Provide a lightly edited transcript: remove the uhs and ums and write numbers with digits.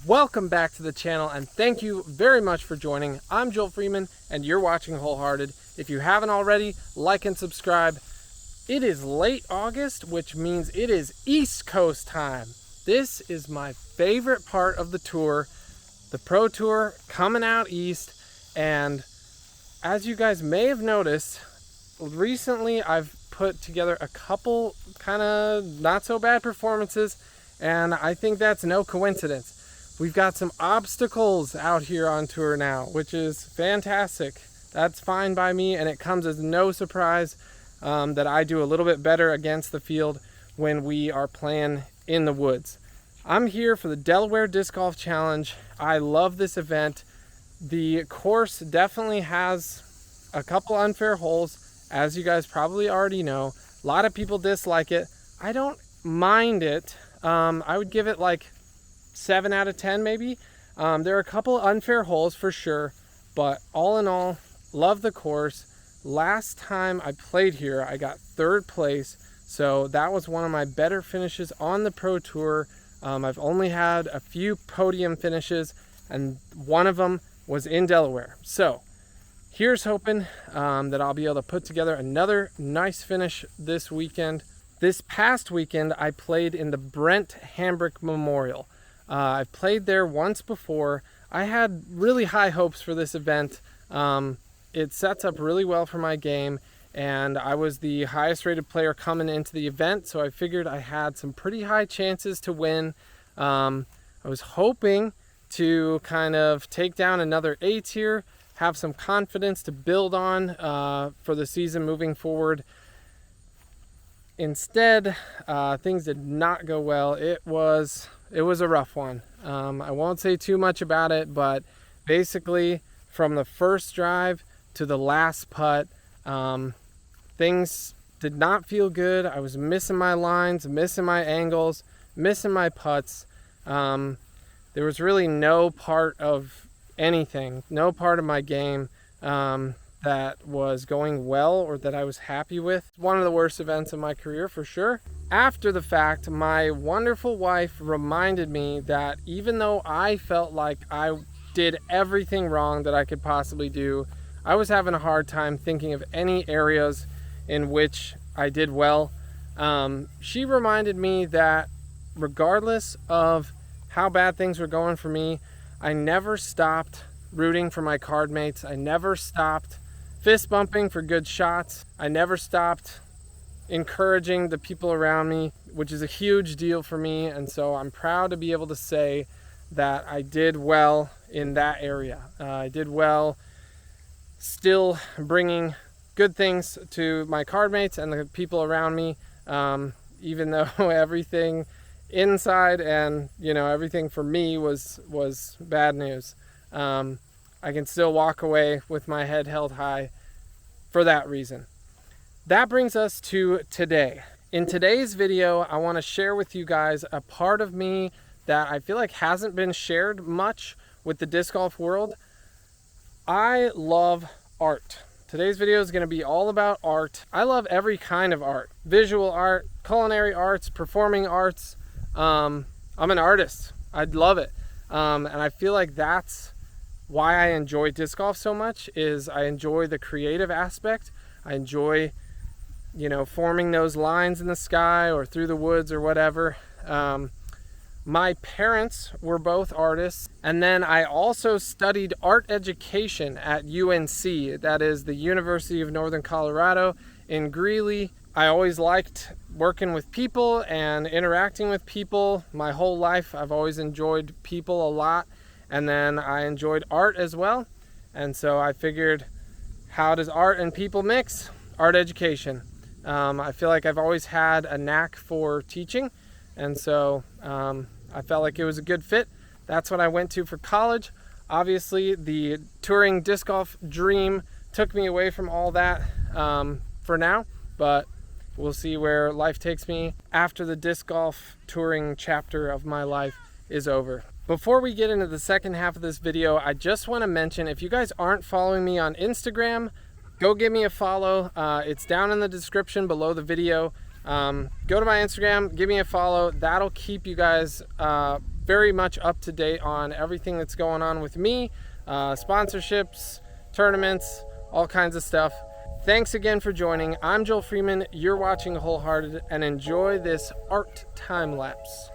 Welcome back to the channel, and thank you very much for joining. I'm Joel Freeman and you're watching Wholehearted. If you haven't already, like and subscribe. It is late August, which means it is East Coast time. This is my favorite part of the tour, the Pro Tour coming out east. And as you guys may have noticed, recently I've put together a couple kind of not so bad performances, and I think that's no coincidence. We've got some obstacles out here on tour now, which is fantastic. That's fine by me, and it comes as no surprise that I do a little bit better against the field when we are playing in the woods. I'm here for the Delaware Disc Golf Challenge. I love this event. The course definitely has a couple unfair holes, as you guys probably already know. A lot of people dislike it. I don't mind it. I would give it like 7 out of 10 maybe. There are a couple unfair holes for sure, but all in all, love the course. Last time I played here, I got 3rd place, so that was one of my better finishes on the Pro Tour. I've only had a few podium finishes, and one of them was in Delaware. So here's hoping that I'll be able to put together another nice finish this weekend. This past weekend, I played in the Brent Hambrick Memorial. I've played there once before. I had really high hopes for this event. It sets up really well for my game, and I was the highest rated player coming into the event, so I figured I had some pretty high chances to win. I was hoping to kind of take down another 8 here, have some confidence to build on for the season moving forward. Instead, things did not go well. It was a rough one. I won't say too much about it, but basically from the first drive to the last putt, things did not feel good. I was missing my lines, missing my angles, missing my putts. There was really no part of anything, no part of my game that was going well or that I was happy with. One of the worst events of my career for sure. After the fact, my wonderful wife reminded me that even though I felt like I did everything wrong that I could possibly do, I was having a hard time thinking of any areas in which I did well. She reminded me that regardless of how bad things were going for me, I never stopped rooting for my card mates. I never stopped fist bumping for good shots. I never stopped encouraging the people around me, which is a huge deal for me. And so I'm proud to be able to say that I did well in that area. I did well still bringing good things to my card mates and the people around me, even though everything inside and everything for me was bad news. I can still walk away with my head held high for that reason. That brings us to today. In today's video, I want to share with you guys a part of me that I feel like hasn't been shared much with the disc golf world. I love art. Today's video is going to be all about art. I love every kind of art. Visual art, culinary arts, performing arts. I'm an artist. I love it. And I feel like that's why I enjoy disc golf so much, is I enjoy the creative aspect. I enjoy, forming those lines in the sky or through the woods or whatever. My parents were both artists, and then I also studied art education at UNC, that is the University of Northern Colorado in Greeley. I always liked working with people and interacting with people. My whole life I've always enjoyed people a lot, and then I enjoyed art as well. And so I figured, how does art and people mix? Art education. I feel like I've always had a knack for teaching, and so I felt like it was a good fit. That's what I went to for college. Obviously, the touring disc golf dream took me away from all that for now, but we'll see where life takes me after the disc golf touring chapter of my life is over. Before we get into the second half of this video, I just want to mention, if you guys aren't following me on Instagram, go give me a follow. It's down in the description below the video. Go to my Instagram, give me a follow. That'll keep you guys very much up to date on everything that's going on with me, sponsorships, tournaments, all kinds of stuff. Thanks again for joining. I'm Joel Freeman. You're watching Wholehearted, and enjoy this art time lapse.